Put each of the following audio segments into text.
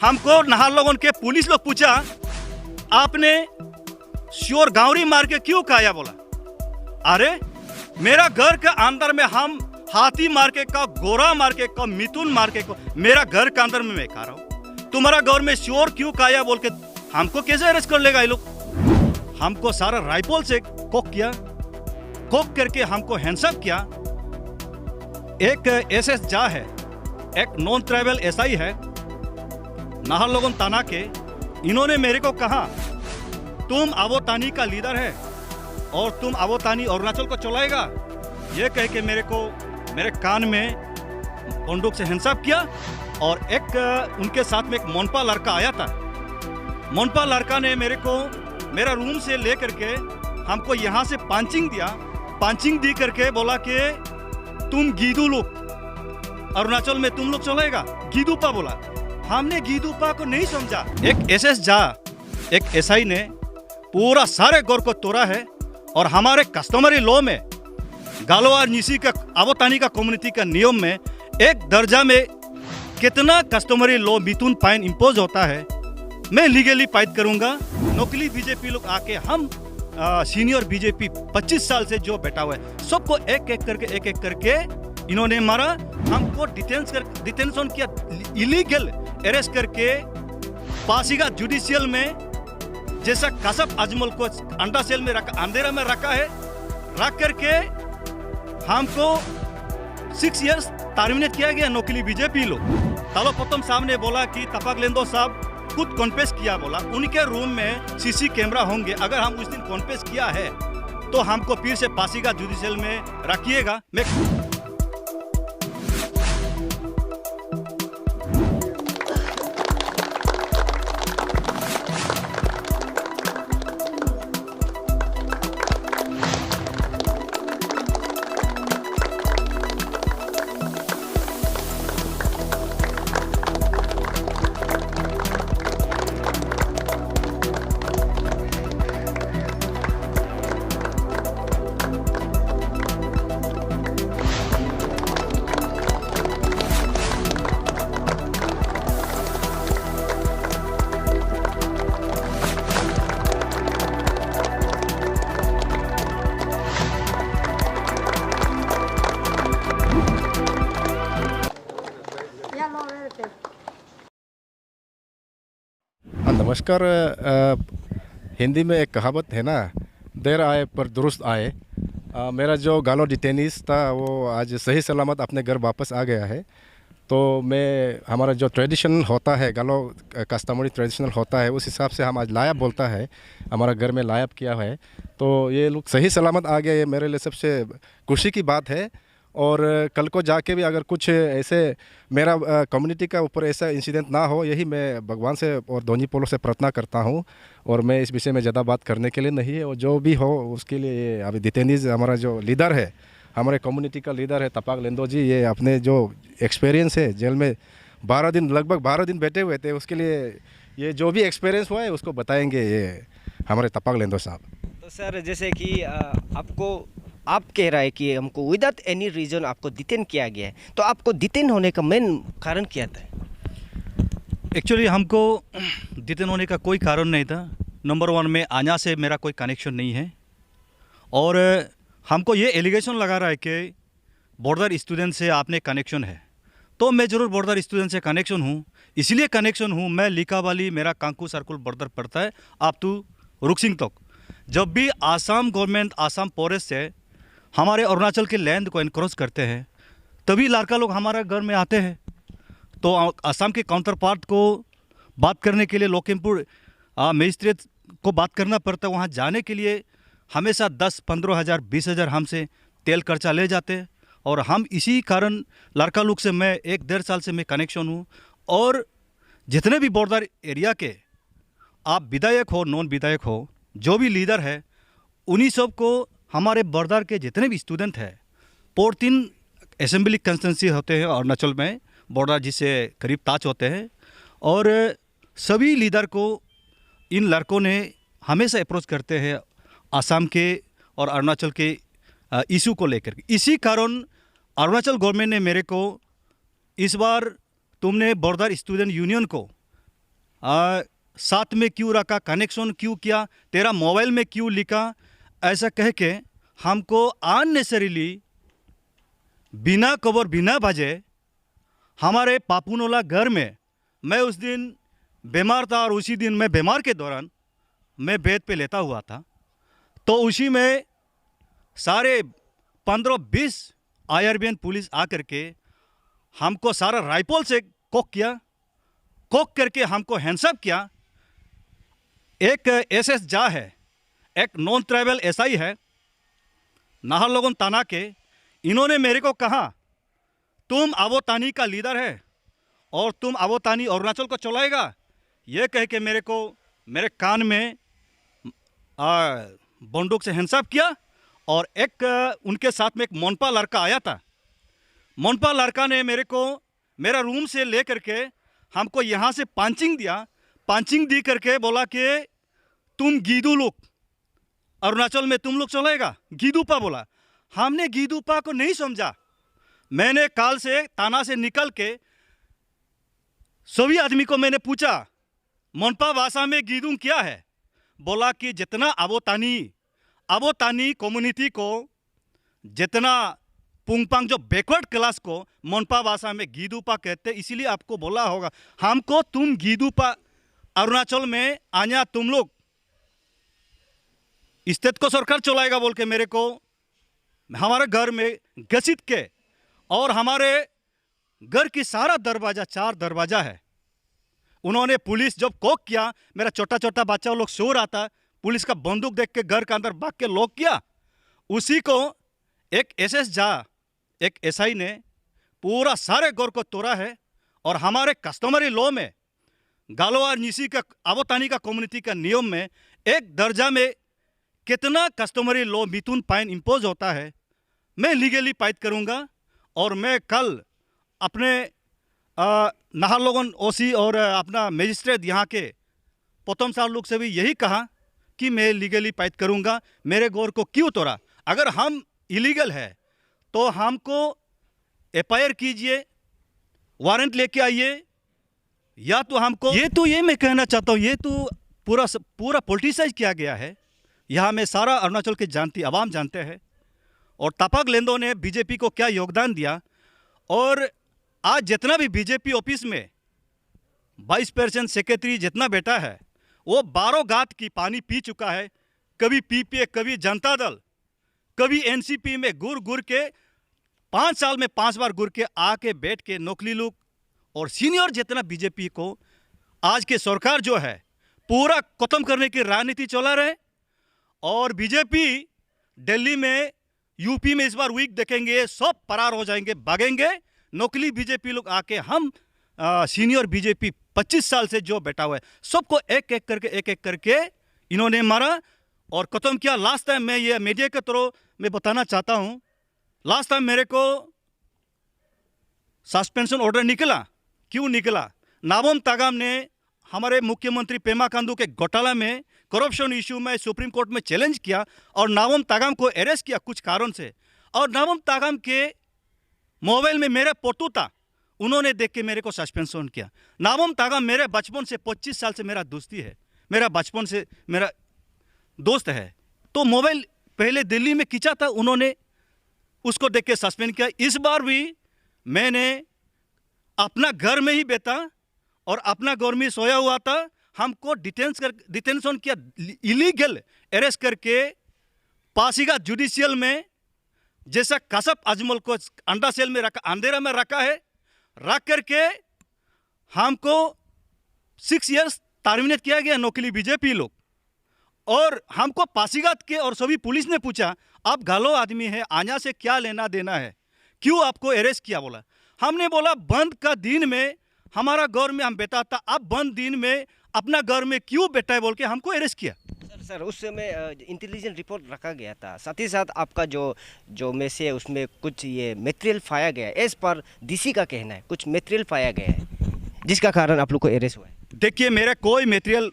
हमको नहार लोगों के पुलिस लोग पूछा, आपने श्योर गांवरी मार के क्यों खाया? बोला, अरे मेरा घर के अंदर में हम हाथी मार के का, गोरा मार के का, मिथुन मार के को मेरा घर के अंदर में मैं खा रहा हूँ, तुम्हारा घर में श्योर क्यों खाया बोल के हमको कैसे अरेस्ट कर लेगा ये लोग? हमको सारा राइफल से कोक किया, कोक करके हमको हैंडसअप किया। एक एसएस जा है, एक नॉन ट्राइबल एसआई है नाहरलगुन थाना के, इन्होंने मेरे को कहा तुम आवोतानी का लीडर है और तुम आवोतानी अरुणाचल को चलाएगा, ये कह के मेरे कान में बंदूक से हैंडसअप किया। और एक उनके साथ में एक मोनपा लड़का आया था, मोनपा लड़का ने मेरे को मेरा रूम से ले करके हमको यहाँ से पंचिंग दिया, पंचिंग दी करके बोला कि तुम गीदू लोग अरुणाचल में तुम लोग चलेगा, गीदूपा बोला। हमने गीदूपा को नहीं समझा। एक एसएस जा, एक एसआई ने पूरा सारे गौर को तोड़ा है। और हमारे कस्टमरी लॉ में गालो और निसी का आवोतानी का कम्युनिटी का नियम में एक दर्जा में कितना कस्टमरी लॉ मिथुन फाइन इम्पोज होता है, मैं लीगली फाइट करूंगा। नकली बीजेपी लोग आके हम सीनियर बीजेपी 25 साल से जो बैठा हुआ है सबको एक एक करके इन्होंने मारा, हमको डिटेंशन किया, इलीगल अरेस्ट करके पासीघाट जुडिशियल में जैसा कसब अजमल को अंडा सेल में रखा, अंधेरा में रखा है, रख करके हमको 6 इयर्स टर्मिनेट किया गया। नकली बीजेपी लोग तालो प्रथम साहब ने बोला कि तपाक लेंदो साहब खुद कॉन्फेस किया, बोला उनके रूम में सीसी कैमरा होंगे, अगर हम उस दिन कॉन्फेस किया है तो हमको फिर से पासीघाट जुडिशियल में रखिएगा। मैं नमस्कार। हिंदी में एक कहावत है ना, देर आए पर दुरुस्त आए। मेरा जो गालो डिटेनीस था वो आज सही सलामत अपने घर वापस आ गया है। तो मैं हमारा जो ट्रेडिशन होता है, गालो कस्टमरी ट्रेडिशनल होता है, उस हिसाब से हम आज लायब बोलता है, हमारा घर में लायब किया है। तो ये लोग सही सलामत आ गए, ये मेरे लिए सबसे खुशी की बात है। और कल को जाके भी अगर कुछ ऐसे मेरा कम्युनिटी का ऊपर ऐसा इंसिडेंट ना हो, यही मैं भगवान से और दोनी पोलो से प्रार्थना करता हूँ। और मैं इस विषय में ज़्यादा बात करने के लिए नहीं है, और जो भी हो उसके लिए ये अभी दितेनीज हमारा जो लीडर है, हमारे कम्युनिटी का लीडर है तपाक लेंदो जी, ये अपने जो एक्सपीरियंस है जेल में 12 दिन लगभग 12 दिन बैठे हुए थे, उसके लिए ये जो भी एक्सपीरियंस हुआ है उसको बताएंगे ये हमारे तपाक लेंदो साहब। तो सर जैसे कि आप कह रहा है कि हमको विदाउट एनी रीज़न आपको डिटेन किया गया है, तो आपको डिटेन होने का मेन कारण क्या था? एक्चुअली हमको डिटेन होने का कोई कारण नहीं था। नंबर 1 में आन्या से मेरा कोई कनेक्शन नहीं है, और हमको ये एलिगेशन लगा रहा है कि बॉर्डर स्टूडेंट से आपने कनेक्शन है। तो मैं ज़रूर बॉर्डर स्टूडेंट से कनेक्शन हूँ, इसलिए कनेक्शन हूँ। मैं लिकावाली, मेरा कांकू सर्कुल बॉर्डर पड़ता है आप तो रुकसिंग तक। जब भी आसाम गवर्नमेंट, आसाम फॉरेस्ट से हमारे अरुणाचल के लैंड को इनक्रोच करते हैं, तभी लड़का लोग हमारे घर में आते हैं। तो आसाम के काउंटर पार्ट को बात करने के लिए लखीमपुर मजिस्ट्रेट को बात करना पड़ता है। वहाँ जाने के लिए हमेशा 10-15 हज़ार 20 हज़ार हमसे तेल खर्चा ले जाते हैं। और हम इसी कारण लड़का लोग से मैं 1-1.5 साल से मैं कनेक्शन हूँ। और जितने भी बॉर्डर एरिया के आप विधायक हो, नॉन विधायक हो, जो भी लीडर है, उन्हीं सब को हमारे बॉर्डर के जितने भी स्टूडेंट हैं, 14 असेंबली कंस्टिट्यूंसी होते हैं अरुणाचल में, बॉर्डर जिससे करीब टाच होते हैं, और सभी लीडर को इन लड़कों ने हमेशा अप्रोच करते हैं आसाम के और अरुणाचल के इशू को लेकर। इसी कारण अरुणाचल गवर्नमेंट ने मेरे को इस बार तुमने बॉर्डर स्टूडेंट यूनियन को साथ में क्यों रखा, कनेक्शन क्यों किया, तेरा मोबाइल में क्यों लिखा, ऐसा कह के हमको अननेसेसरीली बिना कवर बिना वजह हमारे पापुनोला घर में, मैं उस दिन बीमार था और उसी दिन मैं बीमार के दौरान मैं बेड पे लेटा हुआ था, तो उसी में सारे 15-20 IRBN पुलिस आकर के हमको सारा राइफल से कोक करके हमको हैंडसअप किया। एक SS जा है, एक नॉन ट्राइबल SI है नाहरलगुन थाना के, इन्होंने मेरे को कहा तुम आबोतानी का लीडर है और तुम आबोतानी अरुणाचल को चलाएगा, ये कह के मेरे को मेरे कान में बंदूक से हैंडसअप किया। और एक उनके साथ में एक मोनपा लड़का आया था, मोनपा लड़का ने मेरे को मेरा रूम से ले करके हमको यहाँ से पंचिंग दिया, पंचिंग दी करके बोला कि तुम गीदू लोग अरुणाचल में तुम लोग चलेगा, गीदूपा बोला। हमने गीदूपा को नहीं समझा, मैंने काल से थाना से निकल के सभी आदमी को मैंने पूछा मोनपा भाषा में गीदूम क्या है, बोला कि जितना आबोतानी कम्युनिटी को, जितना पुंगपांग जो बैकवर्ड क्लास को मोनपा भाषा में गीदूपा कहते, इसीलिए आपको बोला होगा हमको तुम गीदूपा अरुणाचल में आया, तुम लोग स्टेट को सरकार चलाएगा बोल के मेरे को हमारे घर में घसीट के, और हमारे घर की सारा दरवाज़ा 4 दरवाज़ा है, उन्होंने पुलिस जब कोक किया, मेरा छोटा छोटा बच्चा लोग सो रहा था, पुलिस का बंदूक देख के घर के अंदर भाग के लॉक किया। उसी को एक SS जा, एक SI ने पूरा सारे घर को तोड़ा है। और हमारे कस्टमरी लॉ में गालोआ निसी का आबोतानी का कम्युनिटी का नियम में एक दर्जा में कितना कस्टमरी लॉ मिथुन फाइन इम्पोज होता है, मैं लीगली फाइट करूंगा। और मैं कल अपने नाहरलगुन OC और अपना मजिस्ट्रेट यहाँ के प्रथम साल लोग से भी यही कहा कि मैं लीगली फाइट करूंगा। मेरे घर को क्यों तोड़ा, अगर हम इलीगल है तो हमको FIR कीजिए, वारंट लेके आइए, या तो हमको ये मैं कहना चाहता हूँ, ये तो पूरा पॉलिटिसाइज किया गया है। यहाँ में सारा अरुणाचल के आवाम जानते हैं। और तापाक लेंदो ने बीजेपी को क्या योगदान दिया, और आज जितना भी बीजेपी ऑफिस में 22% सेक्रेटरी जितना बैठा है, वो 12 गांठ की पानी पी चुका है। कभी PPA, कभी जनता दल, कभी NCP में गुर के 5 साल में 5 बार गुर के आके बैठ के नौकरी लोग और सीनियर जितना बीजेपी को आज के सरकार जो है पूरा खत्म करने की राजनीति चला रहे। और बीजेपी दिल्ली में, यूपी में इस बार वीक देखेंगे, सब फरार हो जाएंगे, भागेंगे। नौकरी बीजेपी लोग आके हम सीनियर बीजेपी 25 साल से जो बैठा हुआ है सबको एक एक करके इन्होंने मारा और खत्म किया। लास्ट टाइम मैं ये मीडिया के थ्रू मैं बताना चाहता हूँ, लास्ट टाइम मेरे को सस्पेंशन ऑर्डर निकला, क्यों निकला? नाबम तागम ने हमारे मुख्यमंत्री पेमा खांडू के घोटाला में, करप्शन इशू में सुप्रीम कोर्ट में चैलेंज किया और नाबम तागम को अरेस्ट किया कुछ कारण से। और नाबम तागम के मोबाइल में मेरा फोटो था, उन्होंने देख के मेरे को सस्पेंशन किया। नाबम तागम मेरे बचपन से 25 साल से मेरा दोस्ती है, मेरा बचपन से मेरा दोस्त है। तो मोबाइल पहले दिल्ली में खींचा था, उन्होंने उसको देख के सस्पेंड किया। इस बार भी मैंने अपना घर में ही बैठा और अपना घर में सोया हुआ था, हमको डिटेंशन किया, इलीगल अरेस्ट करके पासीघाट जुडिशियल में, जैसा कसब अजमल को अंडा सेल में रखा, अंधेरा में रखा है, रख करके हमको 6 इयर्स टर्मिनेट किया गया नौकरी बीजेपी लोग। और हमको पासीघाट के और सभी पुलिस ने पूछा आप गालो आदमी है, आना से क्या लेना देना है, क्यों आपको अरेस्ट किया? बोला, हमने बोला बंद का दिन में हमारा घर में हम बैठा था, अब बंद दिन में अपना घर में क्यों बैठा है बोल के हमको अरेस्ट किया। सर उस समय इंटेलिजेंस रिपोर्ट रखा गया था, साथ ही साथ आपका जो मैसेज है उसमें कुछ ये मटेरियल पाया गया है, एज पर DC का कहना है कुछ मटेरियल पाया गया है जिसका कारण आप लोग को अरेस्ट हुआ है। देखिए मेरा कोई मटेरियल,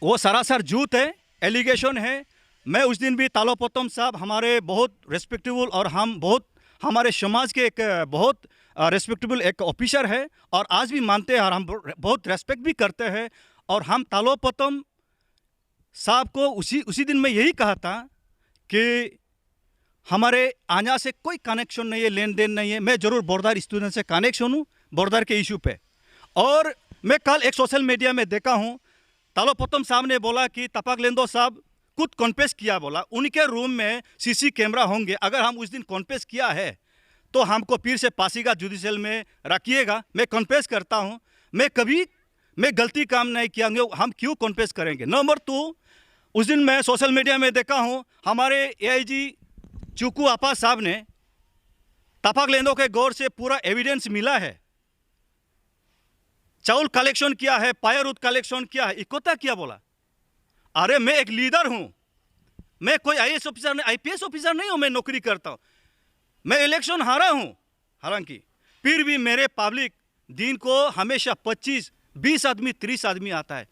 वो सरासर झूठ है, एलिगेशन है। मैं उस दिन भी तालोपोतम साहब हमारे बहुत रिस्पेक्टेबल और हम बहुत हमारे समाज के एक बहुत रिस्पेक्टेबल एक ऑफिसर है और आज भी मानते हैं और हम बहुत रेस्पेक्ट भी करते हैं। और हम तालोपतम साहब को उसी दिन मैं यही कहा था कि हमारे आन्या से कोई कनेक्शन नहीं है, लेन देन नहीं है। मैं ज़रूर बोर्डर स्टूडेंट से कनेक्शन हूँ बोर्डर के इशू पे। और मैं कल एक सोशल मीडिया में देखा हूँ, तालोपतम साहब ने बोला कि तपाक लेंदो साहब खुद कॉन्फेस किया, बोला उनके रूम में सीसी कैमरा होंगे, अगर हम उस दिन कॉन्फेस किया है तो हमको फिर से पासीघाट जुडिशियल में रखिएगा। मैं कॉन्फेस करता हूँ, मैं गलती काम नहीं किया, हम क्यों कॉन्फेस करेंगे। नंबर 2, उस दिन मैं सोशल मीडिया में देखा हूँ हमारे AIG चुकू आपा साहब ने तपाक लेंदो के गौर से पूरा एविडेंस मिला है, चावल कलेक्शन किया है, फायरवुड कलेक्शन किया है, इकोता किया बोला। अरे मैं एक लीडर हूं, मैं कोई IAS ऑफिसर नहीं, IPS ऑफिसर नहीं हूं, मैं नौकरी करता हूं, मैं इलेक्शन हारा हूं। हालांकि फिर भी मेरे पब्लिक दिन को हमेशा 25, 20 आदमी, 30 आदमी आता है।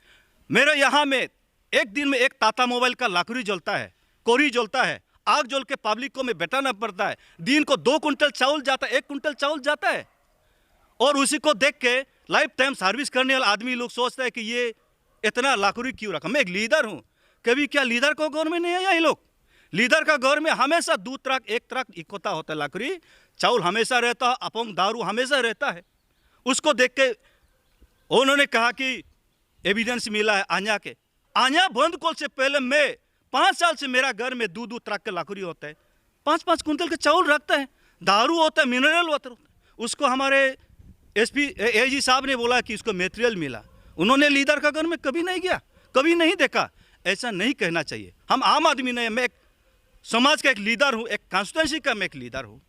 मेरे यहाँ में एक दिन में एक टाटा मोबाइल का लाकड़ी जलता है, कोरी जलता है, आग जल के पब्लिक को मैं बैठाना पड़ता है। दिन को 2 कुंटल चावल जाता है, 1 कुंटल चावल जाता है। और उसी को देख के लाइफ टाइम सर्विस करने वाला आदमी लोग सोचता है कि ये इतना लाकड़ी क्यों रखा। मैं एक लीडर हूँ, कभी क्या लीडर को गौर में नहीं आया ये लोग। लीडर का गौर में हमेशा 2 ट्रक 1 ट्रक इकट्ठा होता है, लाकड़ी चावल हमेशा रहता है, अपोंग दारू हमेशा रहता है। उसको देख के उन्होंने कहा कि एविडेंस मिला है आन्या के। आन्या बंद कॉल से पहले मैं 5 साल से मेरा घर में 2 ट्रक के लाकड़ी होता है, 5-5 कुंटल के चावल रखता है, दारू होता है, मिनरल वाटर होता है। उसको हमारे SP AIG साहब ने बोला कि इसको मटेरियल मिला। उन्होंने लीडर का घर में कभी नहीं गया, कभी नहीं देखा। ऐसा नहीं कहना चाहिए। हम आम आदमी नहीं, मैं एक समाज का एक लीडर हूँ, एक कॉन्स्टिट्यूंसी का मैं एक लीडर हूँ।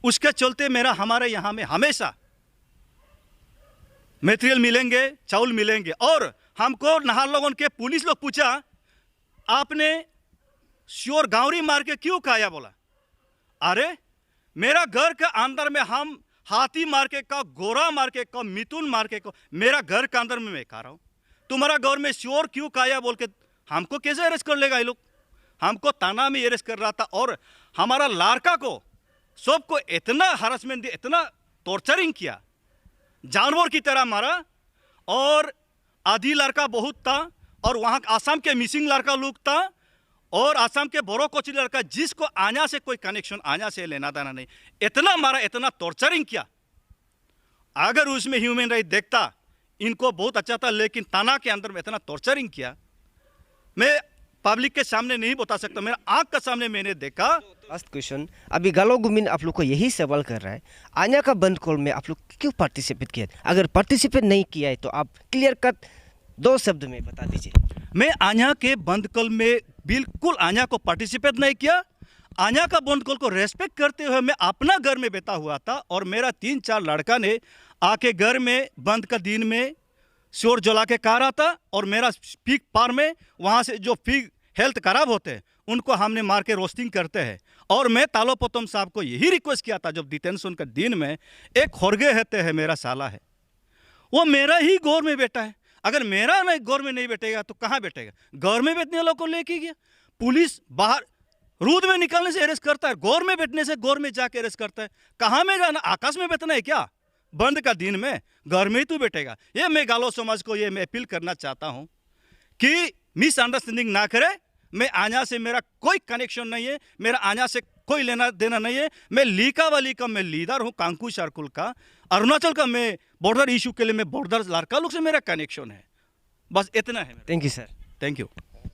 उसके चलते हमारे यहाँ में हमेशा मटेरियल मिलेंगे, चावल मिलेंगे। और हमको नाहरलगुन के पुलिस लोग पूछा, आपने श्योर गांवरी मार के क्यों खाया, बोला अरे मेरा घर के अंदर में हम हाथी मार के का, गोरा मार के का, मिथुन मार के का, मेरा घर के अंदर में मैं खा रहा हूँ। तुम्हारा घर में श्योर क्यों खाया बोल के हमको कैसे अरेस्ट कर लेगा ये लोग। हमको थाना में अरेस्ट कर रहा था और हमारा लड़का को सबको इतना हरासमेंट दिया, इतना टॉर्चरिंग किया, जानवर की तरह मारा। और आधी लड़का बहुत था और वहाँ आसाम के मिसिंग लड़का लोग था और आसाम के बोरो कोची लड़का, जिसको आन्या से कोई कनेक्शन, आन्या से लेना देना नहीं, इतना मारा, इतना टॉर्चरिंग किया। अगर उसमें ह्यूमन राइट देखता इनको बहुत अच्छा था, लेकिन थाना के अंदर में इतना टॉर्चरिंग किया मैं पब्लिक के सामने नहीं बता सकता, मेरा आंख के सामने मैंने देखा। लास्ट क्वेश्चन, अभी गालो गुमिन आप लोग को यही सवाल कर रहा है, आन्या का बंद कॉल में आप लोग क्यों पार्टिसिपेट किया? अगर पार्टिसिपेट नहीं किया है तो आप क्लियर कट 2 शब्द में बता दीजिए। मैं आन्या के बंद कॉल में बिल्कुल आन्या को पार्टिसिपेट नहीं किया। आन्या का बंद कॉल को रेस्पेक्ट करते हुए मैं अपना घर में बैठा हुआ था और मेरा 3-4 लड़का ने आके घर में बंद का दिन में शोर जला के कहा रहा था। और मेरा फिग फार्म में वहाँ से जो फिग हेल्थ खराब होते हैं उनको हमने मार के रोस्टिंग करते हैं। और मैं तालोपतम साहब को यही रिक्वेस्ट किया था, जब डिटेंशन का दिन में एक होरगे रहते हैं, मेरा साला है, वो मेरा ही गौर में बैठा है। अगर मेरा नहीं गौर में नहीं बैठेगा तो कहाँ बैठेगा? गौर में बैठने वालों को लेके गया पुलिस, बाहर रूद में निकलने से अरेस्ट करता है, गौर में बैठने से गौर में जाके अरेस्ट करता है। कहाँ में जाना? आकाश में बैठना है क्या? बंद का दिन में घर में ही तू बैठेगा। ये मैं गालो समाज को ये मैं अपील करना चाहता हूँ कि मिसअंडरस्टैंडिंग ना करे। मैं आन्या से मेरा कोई कनेक्शन नहीं है, मेरा आन्या से कोई लेना देना नहीं है। मैं लीकावाली का मैं लीडर हूँ, कांकू सर्कुल का, अरुणाचल का मैं बॉर्डर इशू के लिए मैं बॉर्डर लड़का लोग से मेरा कनेक्शन है। बस इतना है। Thank you sir. Thank you.